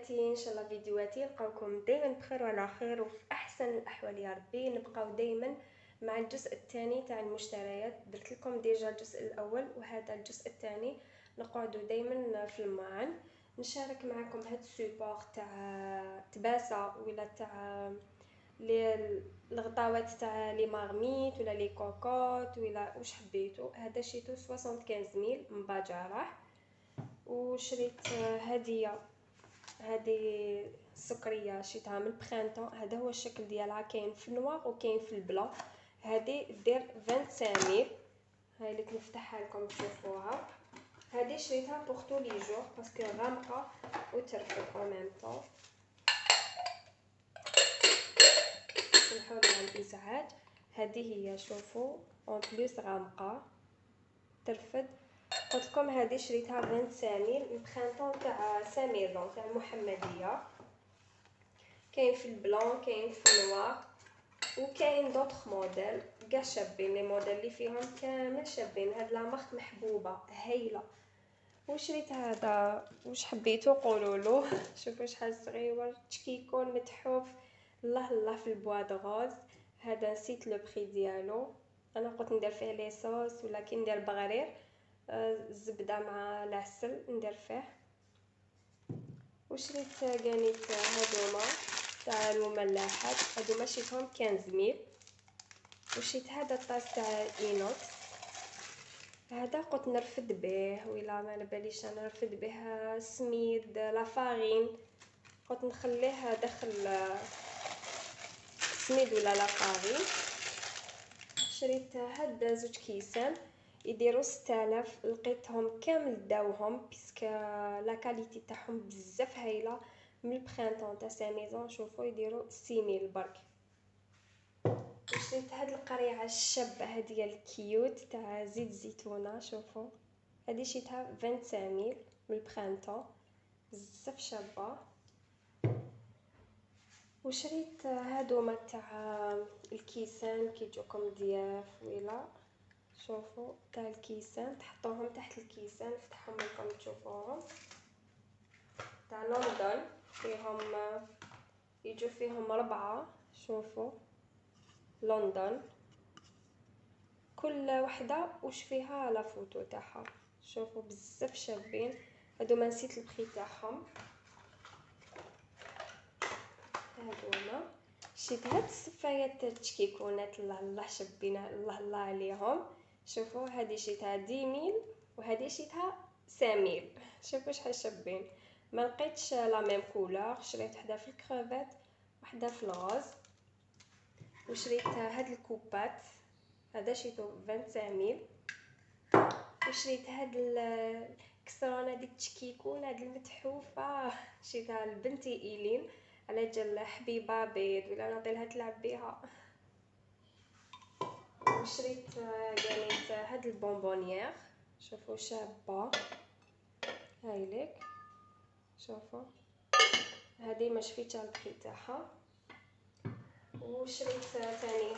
فيديوهاتي ان شاء الله فيديوهاتي نلقاوكم دائما بخير وعلى خير وفي احسن الاحوال يا ربي. نبقاو دائما مع الجزء الثاني تاع المشتريات. درت لكم ديجا الجزء الاول وهذا الجزء الثاني. نقعدوا دائما في المعن نشارك معكم هاد السيبور تاع تباسه ولا تاع الغطاوات تاع لي مارميت ولا لي كوكوت ولا واش حبيتو. هذا شيتو 75000 من باجاراح. وشريت هديه هذه السكريه شريتها من البرينطون. هذا هو الشكل ديالها، كاين في النوار وكاين في البلا. هذه دير 25000. هاي اللي نفتحها لكم تشوفوها. هذه شريتها بور تو لي جور باسكو غامقه وترفد او ميم طون. نحاول على الازعاج. هذه هي شوفوا اون بليس غامقه ترفد. قلت لكم هذه شريتها 25000 من برينطون تاع ساميزون تاع المحمديه. كاين في البلون كاين في النوار وكاين دوطخ موديل كاع شابين. لي موديل اللي فيهم كامل شابين. هاد لا مارك محبوبه هايله. وشريت هذا واش حبيتو قولولو. شوفوا شحال صغيور تشكيكون متحوف. الله الله في البوا دو غوز. هذا نسيت لو بري ديالو. انا قلت ندير فيه لي صوص ولكن ندير بغرير الزبده مع العسل ندير فيه. وشريت كانيت هادوما تاع المملحات. هادوما شريتهم 15000. وشريت هذا الطاس تاع اينوكس. هذا قلت نرفد به ولا ما باليش انا نرفد به سميد لا فارين. قلت نخليه داخل سميد ولا لا فارين. شريت هاد زوج كيسان يديروا 6000. لقيتهم كامل داوهم باسكو لا كاليتي تاعهم بزاف هايله من البرينطون تاع ساميزون. شوفوا يديروا 6000 برك. وشريت هاد القريعه الشابه ديال الكيوت تاع زيت الزيتونه. شوفوا هذه شريتها 25000 من البرينطون بزاف شابه. وشريت هادوما تاع الكيسان كيجوكم ضياف ولا. شوفوا تاع الكيسان تحطوهم تحت الكيسان نفتحهم لكم تشوفوهم. تاع لندن فيهم يجوا فيهم 4. شوفوا لندن كل وحده واش فيها لا فوتو تاعها. شوفوا بزاف شابين. هادو ما نسيت البري تاعهم. هادوما شريت هاد الصفايات التشكيكونات الله الله شابين الله الله عليهم. شوفوا هذه شريتها 10000 وهذه شريتها 5000. شوفوا شحال شابين. ما لقيتش لا ميم كولور. شريت وحده في الكريفات وحده في الغوز. وشريت هاد الكوبات. هذا شريته 25000. وشريت هاد الكسرونه ديك التشكيكون هاد المتحوفه شريتها لبنتي ايلين على جال حبيبه بيض ولا نعطي لها تلعب بها. وشريت كانت هاد البونبونيير. شوفوا شابه هايليك. شوفوا هذه ما شفيتش البري تاعها. وشريت ثاني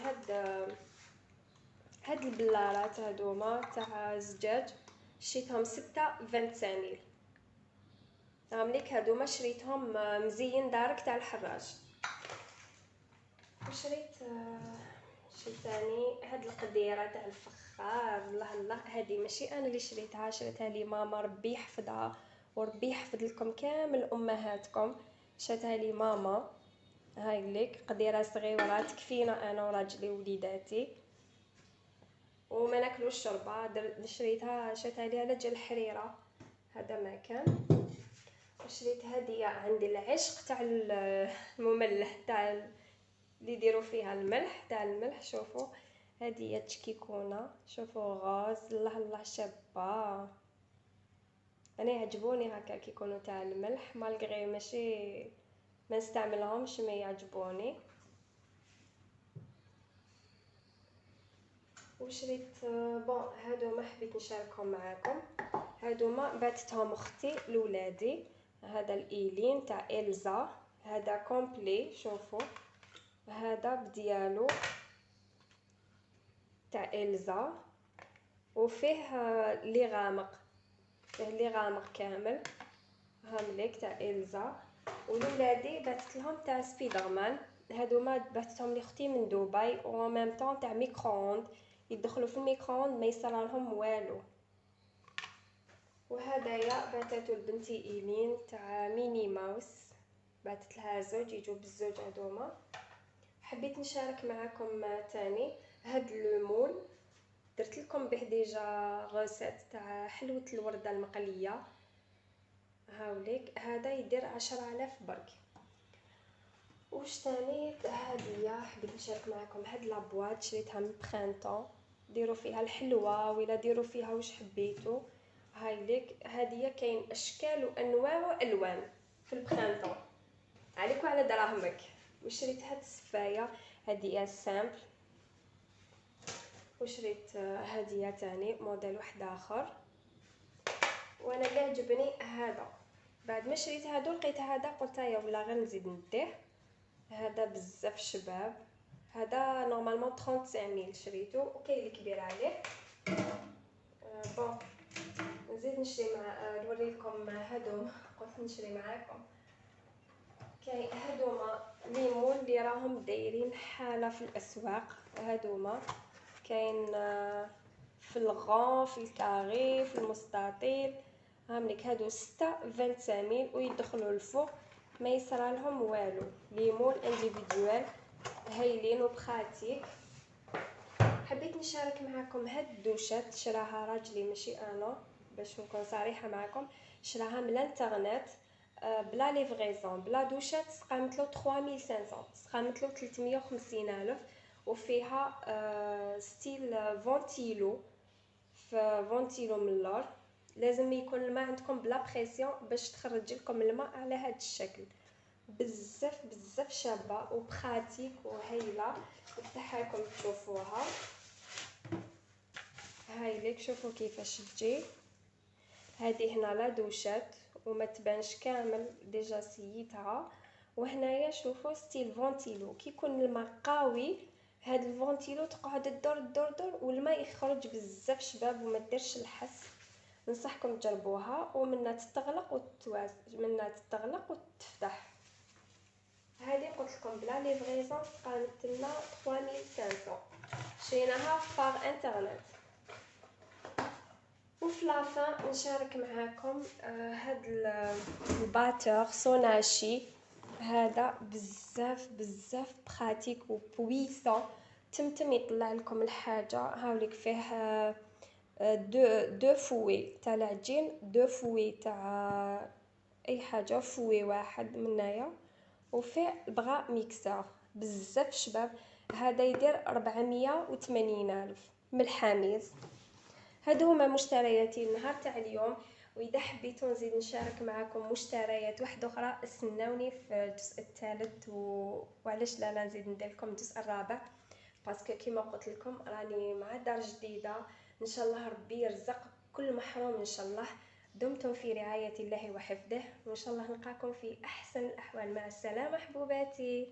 هاد البلارات هادوما تاع الزجاج شريتهم 25000. عامليك هادوما شريتهم مزيين دارك تاع الحراج. وشريت ثاني هاد القديره تاع الفخار الله الله. هذه ماشي انا اللي شريتها لي ماما ربي يحفظها وربي يحفظ لكم كامل امهاتكم. شريتها لي ماما. هاي ليك قديره صغيره تكفينا انا وراجلي ووليداتي وما ناكلوش الشوربه. شريتها لي على جال الحريره. هذا ما كان. وشريت هديه عندي العشق تاع المملح تاع اللي يديروا فيها الملح تاع الملح. شوفوا هديه تشكيكونه. شوفوا غاز الله الله شابه. انا يعجبوني هكا كيكونوا تاع الملح مالغري ماشي ما نستعملهمش ما يعجبوني. وشريت بون هادوما حبيت نشاركهم معاكم. هادوما باتتهم اختي لولادي. هذا الايلين تاع إلزا. هذا كومبلي. شوفوا هذا بديالو تاع إلزا وفيه لي غامق. فيه لي غامق كامل هامليك تاع إلزا. ولولادي بعثت لهم تاع سبيدرمان، هادوما بعثتهم لاختي من دبي و ميم طون تاع ميكرووند، يدخلوا في الميكرووند ما يصرى لهم والو. وهدايا بعثته لبنتي ايلين تاع ميني ماوس، بعثت لها زوج يجوا بالزوج هادوما. حبيت نشارك معكم تاني هاد لومول، درت لكم به ديجا غوسيت تاع حلوة الوردة المقلية. هاوليك هذا يدير 10,000 برك. وش تاني هدية حبيت نشارك معكم، هاد لابواط شريتها من برينطون، ديروا فيها الحلوة ولا ديروا فيها واش حبيتوا. هاي ليك هدية كاين اشكال وانواع والوان في البرينطون، عليك وعلى دراهمك. وشريت هاد السفايه هديه سامبل. وشريت هديه تاني موديل واحد اخر. وانا اللي عجبني هذا، بعد ما شريت هادو لقيت هذا قلت يا ولا غير نزيد نديه. هذا بزاف شباب، هذا نورمالمون 35000 شريته، وكاين الكبير عليه. بون نزيد نشري مع نوريكم هادو قلت نشري معاكم. كاين هادوما ليمون اللي راهم دايرين حاله في الاسواق، هادوما كاين في الغون، في الكاري، في المستطيل. هامليك هادو 6 25,000 ويدخلوا الفوق ما يصرى لهم والو. ليمون انديفيدوال هايلين وبخاتيك. حبيت نشارك معكم هاد الدوشات، شراها راجلي ماشي انا، باش نكون صريحه معكم. شراها من الانترنت بلا ليفغيزون بلا دوشات، سقامتلو 3500، سقامتلو 350,000. وفيها ستيل فونتيلو، في فونتيلو من اللور. لازم يكون الماء عندكم بلا بريسيون باش تخرج لكم الماء على هذا الشكل. بزاف بزاف شابه وبراتيك وهايله. نفتحها لكم تشوفوها. هاي ليك شوفوا كيفاش تجي. هذه هنا لا دوشات وما تبانش كامل ديجا سيتها. وهنايا شوفوا ستيل فونتيلو، كي يكون الماء قوي هاد الفونتيلو تقعد الدور الدور دور والماء يخرج بزاف شباب وما ديرش الحس. ننصحكم تجربوها. ومنها تتغلق منها تتغلق وتفتح. هذه قلت لكم بلا ليفريزون قالت لنا 3500، شريناها بار انترنت. وفي لافان نشارك معاكم هاد الباتور سوناشي، هذا بزاف بزاف براتيك وبويسون. تمتم يطلع لكم الحاجه. هاوليك فيه دو فوي تاع العجين، دو فوي تاع اي حاجه، فوي واحد منايا، وفيه بغا ميكسور بزاف شباب. هذا يدير 480,000 من الحاميز. هادو هما مشترياتي النهار تاع اليوم. واذا حبيتوا نزيد نشارك معكم مشتريات واحده اخرى استناوني في الجزء الثالث وعلاش لا نزيد ندير لكم الجزء الرابع، باسكو كيما قلت لكم راني مع دار جديده. ان شاء الله ربي يرزق كل محروم ان شاء الله. دمتم في رعايه الله وحفظه، وان شاء الله نلقاكم في احسن الاحوال. مع السلامه حبوباتي.